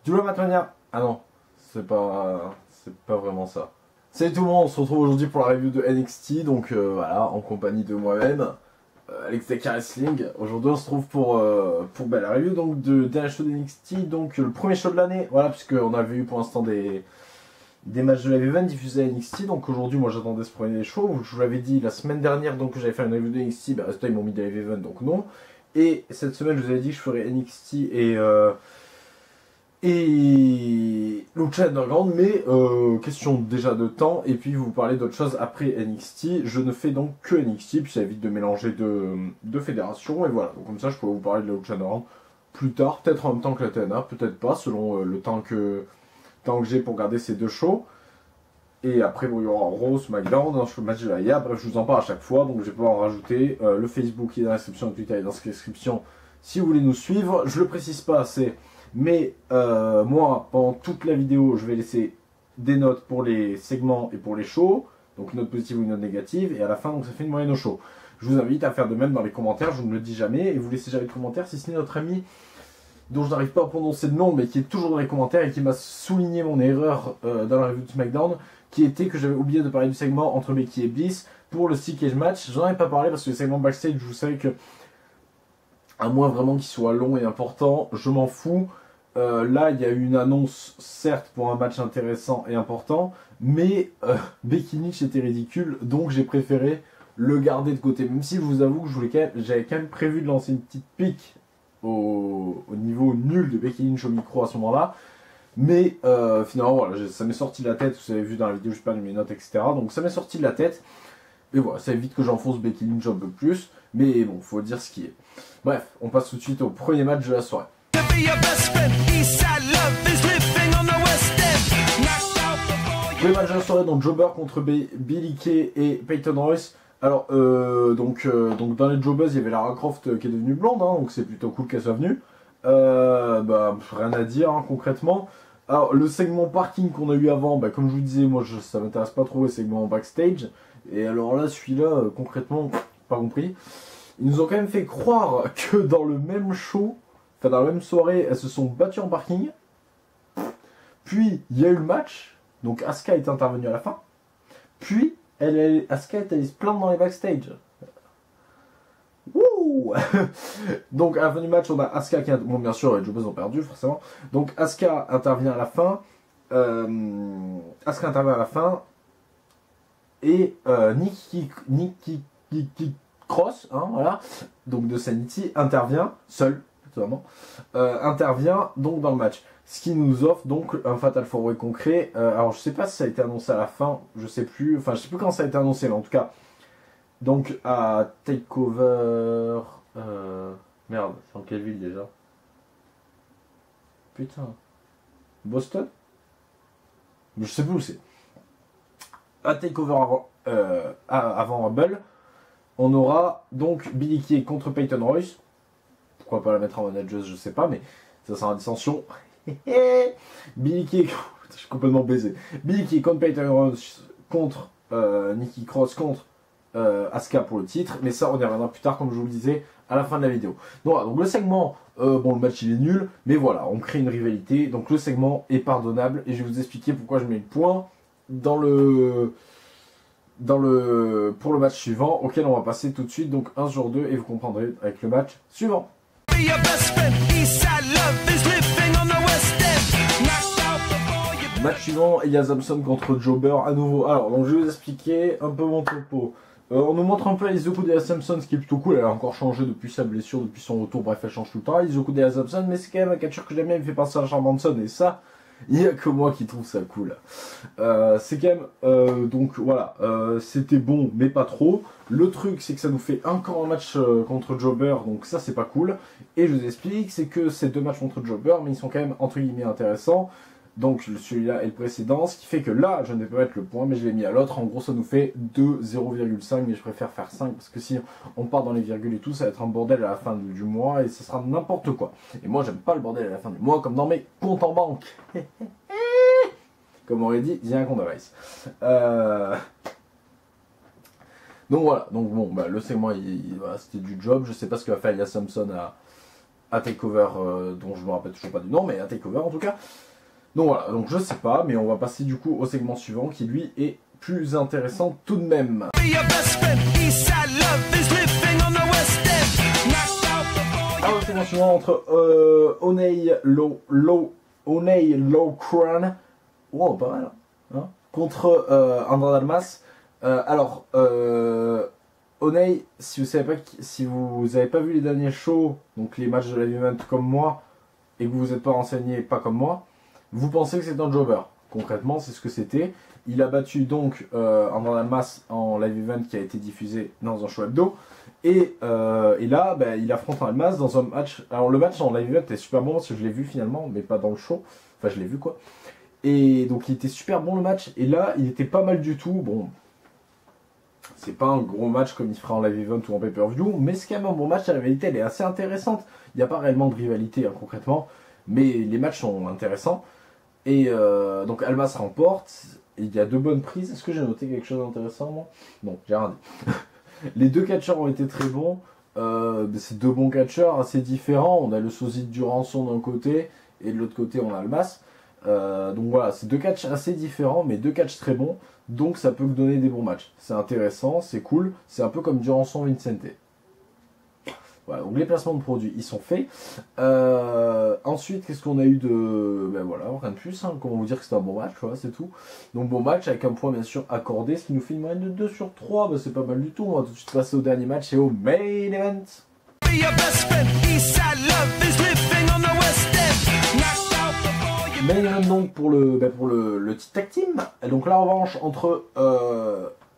Du Mania. Ah non, c'est pas vraiment ça. Salut tout le monde, on se retrouve aujourd'hui pour la review de NXT, donc voilà, en compagnie de moi-même, Alex Tech Wrestling. Aujourd'hui on se trouve pour la review donc, de dernier show de NXT, donc le premier show de l'année, voilà, puisqu'on avait eu pour l'instant des matchs de live event diffusés à NXT, donc aujourd'hui moi j'attendais ce premier show, je vous l'avais dit la semaine dernière donc que j'allais faire une review de NXT, bah résultat ils m'ont mis des live event donc non, et cette semaine je vous avais dit que je ferais NXT et Lucha Underground, mais question déjà de temps, et puis vous parler d'autre chose après NXT. Je ne fais donc que NXT, puis ça évite de mélanger deux fédérations, et voilà. Donc comme ça, je pourrais vous parler de la Lucha Underground plus tard, peut-être en même temps que la TNA, peut-être pas, selon le temps que j'ai pour garder ces deux shows. Et après, bon, il y aura Raw, SmackDown, un match de la IA, bref, je vous en parle à chaque fois, donc je vais pouvoir en rajouter. Le Facebook qui est dans la description, le Twitter est dans la description, si vous voulez nous suivre. Je le précise pas assez. Mais moi, pendant toute la vidéo, je vais laisser des notes pour les segments et pour les shows. Donc une note positive ou une note négative. Et à la fin, donc ça fait une moyenne au show. Je vous invite à faire de même dans les commentaires. Je ne le dis jamais. Et vous laissez jamais de commentaires si ce n'est notre ami dont je n'arrive pas à prononcer le nom, mais qui est toujours dans les commentaires et qui m'a souligné mon erreur dans la review de SmackDown, qui était que j'avais oublié de parler du segment entre Becky et Bliss pour le Steel Cage match. J'en avais pas parlé parce que le segment backstage, vous savez que à moins vraiment qu'il soit long et important, je m'en fous. Là, il y a eu une annonce, certes, pour un match intéressant et important, mais Becky Lynch était ridicule, donc j'ai préféré le garder de côté. Même si je vous avoue que j'avais quand même prévu de lancer une petite pique au niveau nul de Becky Lynch au micro à ce moment-là. Mais finalement, voilà, ça m'est sorti de la tête, vous avez vu dans la vidéo, je perds mes notes, etc. Donc ça m'est sorti de la tête, et voilà, ça évite que j'enfonce Becky Lynch un peu plus, mais bon, faut dire ce qui est. Bref, on passe tout de suite au premier match de la soirée. Le match de la soirée, donc Jobber contre Billie Kay et Peyton Royce. Alors, donc dans les Jobbers, il y avait Lara Croft qui est devenue blonde, hein, donc c'est plutôt cool qu'elle soit venue. Rien à dire, hein, concrètement. Alors, le segment parking qu'on a eu avant, comme je vous disais, moi ça m'intéresse pas trop les segments backstage. Et alors là, celui-là, concrètement, pas compris. Ils nous ont quand même fait croire que dans le même show, enfin dans la même soirée, elles se sont battues en parking. Puis il y a eu le match, donc Asuka est intervenue à la fin. Puis Asuka est allée se plaindre dans les backstage. Wouh. Donc à la fin du match, on a Asuka qui bon bien sûr les Jobbers ont perdu forcément. Donc Asuka intervient à la fin. Asuka intervient à la fin. Et Nikki Cross, hein, voilà, donc de Sanity, intervient seul, totalement, intervient donc dans le match. Ce qui nous offre donc un Fatal 4-Way concret. Alors je sais pas si ça a été annoncé à la fin, je sais plus quand ça a été annoncé, mais en tout cas, donc à Takeover. Merde, c'est en quelle ville déjà? Putain. Boston? Je sais plus où c'est. À Takeover avant Rumble, on aura donc Billie Kay contre Peyton Royce. Pourquoi pas la mettre en manager, je sais pas, mais ça sera une dissension. Billie Kay, je suis complètement baisé. Billie Kay contre Peyton Royce contre Nikki Cross contre Asuka pour le titre, mais ça on y reviendra plus tard, comme je vous le disais à la fin de la vidéo. Donc, voilà, donc le segment, bon le match il est nul, mais voilà, on crée une rivalité, donc le segment est pardonnable et je vais vous expliquer pourquoi je mets le point pour le match suivant, auquel on va passer tout de suite, donc 1 sur 2, et vous comprendrez avec le match suivant. Match suivant, Elias Samson contre Jobber à nouveau. Alors, donc je vais vous expliquer un peu mon topo. On nous montre un peu Izoku d'Elias Samson, ce qui est plutôt cool. Elle a encore changé depuis sa blessure, depuis son retour. Bref, elle change tout le temps. Izoku d'Elias Samson, mais c'est quand même un catcheur que j'aime bien. Il me fait penser à Charles Manson, et ça, il n'y a que moi qui trouve ça cool. C'est quand même, donc voilà, c'était bon, mais pas trop. Le truc, c'est que ça nous fait encore un match contre Jobber, donc ça, c'est pas cool. Et je vous explique, c'est que ces deux matchs contre Jobber, mais ils sont quand même entre guillemets intéressants. Donc celui-là et le précédent, ce qui fait que là, je ne vais pas mettre le point, mais je l'ai mis à l'autre. En gros, ça nous fait 2, 0,5, mais je préfère faire 5, parce que si on part dans les virgules et tout, ça va être un bordel à la fin du mois, et ce sera n'importe quoi. Et moi, j'aime pas le bordel à la fin du mois, comme dans mes comptes en banque. Comme on aurait dit, il y a un compte de Vice. Donc voilà, donc bon, le segment, voilà, c'était du job. Je sais pas ce que va faire Elias Samson à Takeover, dont je me rappelle toujours pas du nom, mais à Takeover en tout cas. Donc voilà, donc je sais pas, mais on va passer du coup au segment suivant qui lui est plus intéressant tout de même. Alors le segment suivant entre Oney Lowcran, wow, pas mal, hein, contre Andrade Almas. Alors, Oney, si vous avez pas vu les derniers shows, donc les matchs de la event comme moi, et que vous n'êtes pas renseigné pas comme moi, vous pensez que c'est un jobber. Concrètement, c'est ce que c'était. Il a battu donc Andrade Almas en live event qui a été diffusé dans un show hebdo. Et là, bah, il affronte Almas dans un match. Alors le match en live event était super bon parce que je l'ai vu finalement, mais pas dans le show. Enfin, je l'ai vu quoi. Et donc il était super bon le match. Et là, il était pas mal du tout. Bon, c'est pas un gros match comme il fera en live event ou en pay-per-view, mais c'est quand même un bon match. La rivalité, elle est assez intéressante. Il n'y a pas réellement de rivalité hein, concrètement, mais les matchs sont intéressants. Et donc Almas remporte. Il y a 2 bonnes prises. Est-ce que j'ai noté quelque chose d'intéressant moi? Non, j'ai rien dit. Les 2 catcheurs ont été très bons. C'est 2 bons catcheurs assez différents. On a le sosie du Rançon d'un côté et de l'autre côté on a Almas. Donc voilà, c'est 2 catchs assez différents, mais 2 catchs très bons. Donc ça peut donner des bons matchs. C'est intéressant, c'est cool. C'est un peu comme Durançon Vincente. Voilà, donc les placements de produits, ils sont faits. Ensuite, qu'est-ce qu'on a eu de... Ben voilà, rien de plus. Hein. Comment vous dire que c'était un bon match, voilà, c'est tout. Donc bon match avec un point bien sûr accordé, ce qui nous fait une moyenne de 2 sur 3. Ben, c'est pas mal du tout. On va tout de suite passer au dernier match et au main event. Main event donc pour le titre tag team. Et donc la revanche entre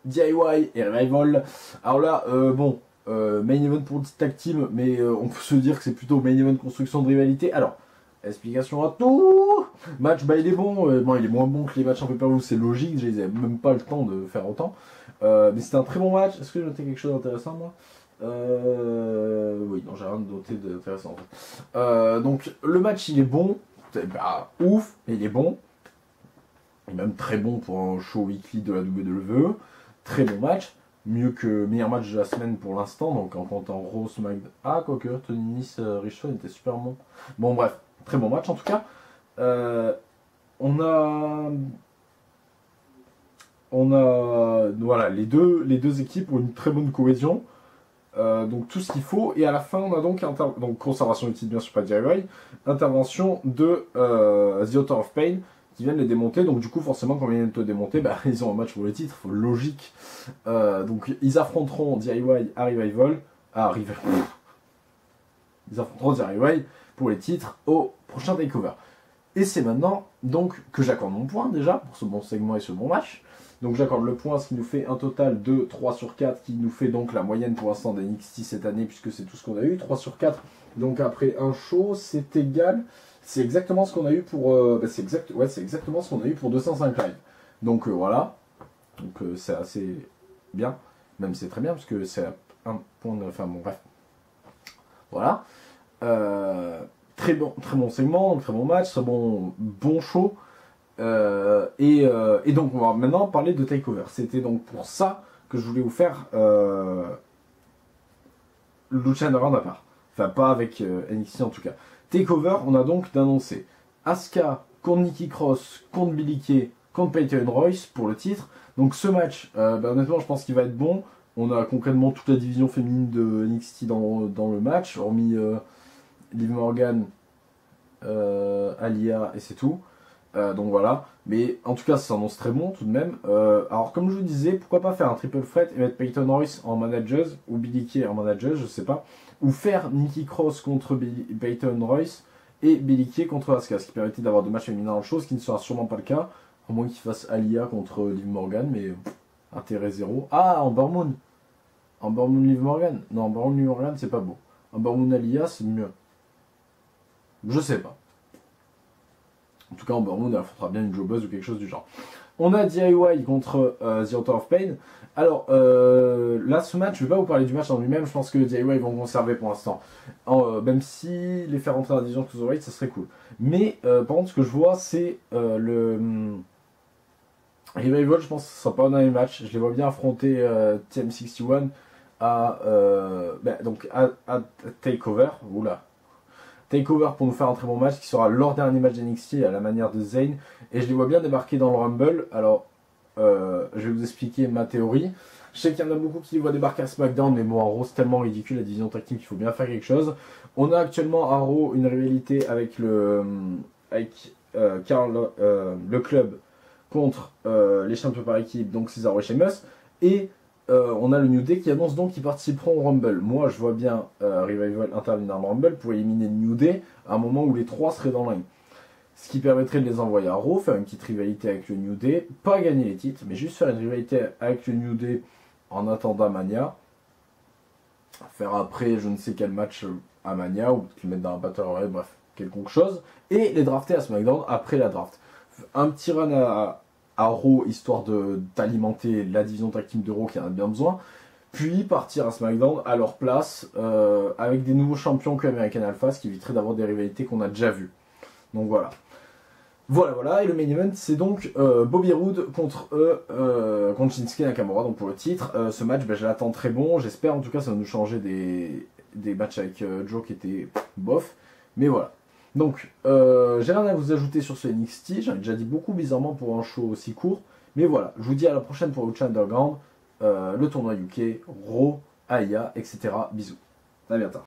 DIY et Rival. Alors là, bon... main event pour le tag team, mais on peut se dire que c'est plutôt main event construction de rivalité. Alors, explication à tout. Match, bah il est bon. Bon, il est moins bon que les matchs en pay-per-view, c'est logique. Je n'avais même pas le temps de faire autant. Mais c'était un très bon match. Est-ce que j'ai noté quelque chose d'intéressant moi? Oui, non, j'ai rien noté d'intéressant en fait. Donc, le match il est bon. Bah, ouf, mais il est bon. Il est même très bon pour un show weekly de la WWE. Très bon match. Mieux que meilleur match de la semaine pour l'instant, donc en comptant Raw, SmackDown. Ah, quoique, Tony Nice, Richard était super bon. Bon, bref, très bon match en tout cas. On a voilà, les deux équipes ont une très bonne cohésion. Donc tout ce qu'il faut. Et à la fin, on a donc conservation du titre, bien sûr, pas DIY. Intervention de The Author of Pain qui viennent les démonter, donc du coup forcément quand ils viennent te démonter, bah, ils ont un match pour le titre, logique. Donc ils affronteront DIY à Revival, ils affronteront DIY pour les titres au prochain takeover. Et c'est maintenant donc que j'accorde mon point déjà pour ce bon segment et ce bon match. Donc j'accorde le point, ce qui nous fait un total de 3 sur 4, qui nous fait donc la moyenne pour l'instant des NXT cette année, puisque c'est tout ce qu'on a eu, 3 sur 4. Donc après un show, c'est égal. C'est exactement ce qu'on a eu pour. C'est exactement ce qu'on a eu pour 205 live. Donc voilà. Donc c'est assez bien. Même c'est très bien parce que c'est un point de. Enfin bon bref. Voilà. Très bon segment, très bon match, très bon show. Et donc on va maintenant parler de Takeover. C'était donc pour ça que je voulais vous faire Lucha Underground à part. Enfin pas avec NXT en tout cas. Takeover, on a donc d'annoncer Asuka contre Nikki Cross, contre Billie Kay, contre Peyton Royce pour le titre. Donc ce match, honnêtement, je pense qu'il va être bon. On a concrètement toute la division féminine de NXT dans le match, hormis Liv Morgan, Aliyah et c'est tout. Donc voilà. Mais en tout cas, ça s'annonce très bon tout de même. Alors comme je vous disais, pourquoi pas faire un triple threat et mettre Peyton Royce en manageuse ou Billie Kay en manageuse, je sais pas. Ou faire Nikki Cross contre Peyton Royce et Billie Kay contre Asuka, ce qui permettait d'avoir 2 matchs féminins en chose, ce qui ne sera sûrement pas le cas, à moins qu'il fasse Aliyah contre Liv Morgan, mais intérêt zéro. Ah, Ember Moon Liv Morgan. Non, Ember Moon Liv Morgan, c'est pas beau. Ember Moon Aliyah, c'est mieux. Je sais pas. En tout cas, Ember Moon, elle affrontera bien une jobbeuse ou quelque chose du genre. On a DIY contre The Author of Pain. Alors, là, ce match, je vais pas vous parler du match en lui-même, je pense que DIY vont conserver pour l'instant. Même si les faire rentrer dans la division Cruiserweight, ça serait cool. Mais, par contre, ce que je vois, c'est le... Revival, je pense que ce sera pas un dernier match. Je les vois bien affronter TM61 à Takeover. Oula. TakeOver pour nous faire un très bon match qui sera leur dernier match d'NXT à la manière de Zayn. Et je les vois bien débarquer dans le Rumble. Alors, je vais vous expliquer ma théorie. Je sais qu'il y en a beaucoup qui les voient débarquer à SmackDown, mais bon, en Raw c'est tellement ridicule la division tag team qu'il faut bien faire quelque chose. On a actuellement à Raw une rivalité avec le club contre les champions par équipe, donc Cesaro et Sheamus. Et on a le New Day qui annonce donc qu'ils participeront au Rumble. Moi je vois bien Revival intervenir dans le Rumble pour éliminer le New Day à un moment où les trois seraient dans l'ring. Ce qui permettrait de les envoyer à Raw, faire une petite rivalité avec le New Day, pas gagner les titres, mais juste faire une rivalité avec le New Day en attendant Mania. Faire après je ne sais quel match à Mania, ou qu'ils mettent dans un Battle Royale, bref, quelconque chose. Et les drafter à SmackDown après la draft. Un petit run à Raw, histoire d'alimenter la division tag team de Raw qui en a bien besoin. Puis partir à SmackDown à leur place, avec des nouveaux champions que American Alpha, ce qui éviterait d'avoir des rivalités qu'on a déjà vues. Donc voilà. Voilà, et le main event c'est donc Bobby Roode contre Shinsuke Nakamura, donc pour le titre. Ce match, je l'attends très bon, j'espère en tout cas ça va nous changer des matchs avec Joe qui étaient bof, mais voilà. Donc, j'ai rien à vous ajouter sur ce NXT, j'en ai déjà dit beaucoup bizarrement pour un show aussi court, mais voilà, je vous dis à la prochaine pour Lucha Underground, le tournoi UK, Raw, AIA, etc. Bisous, à bientôt.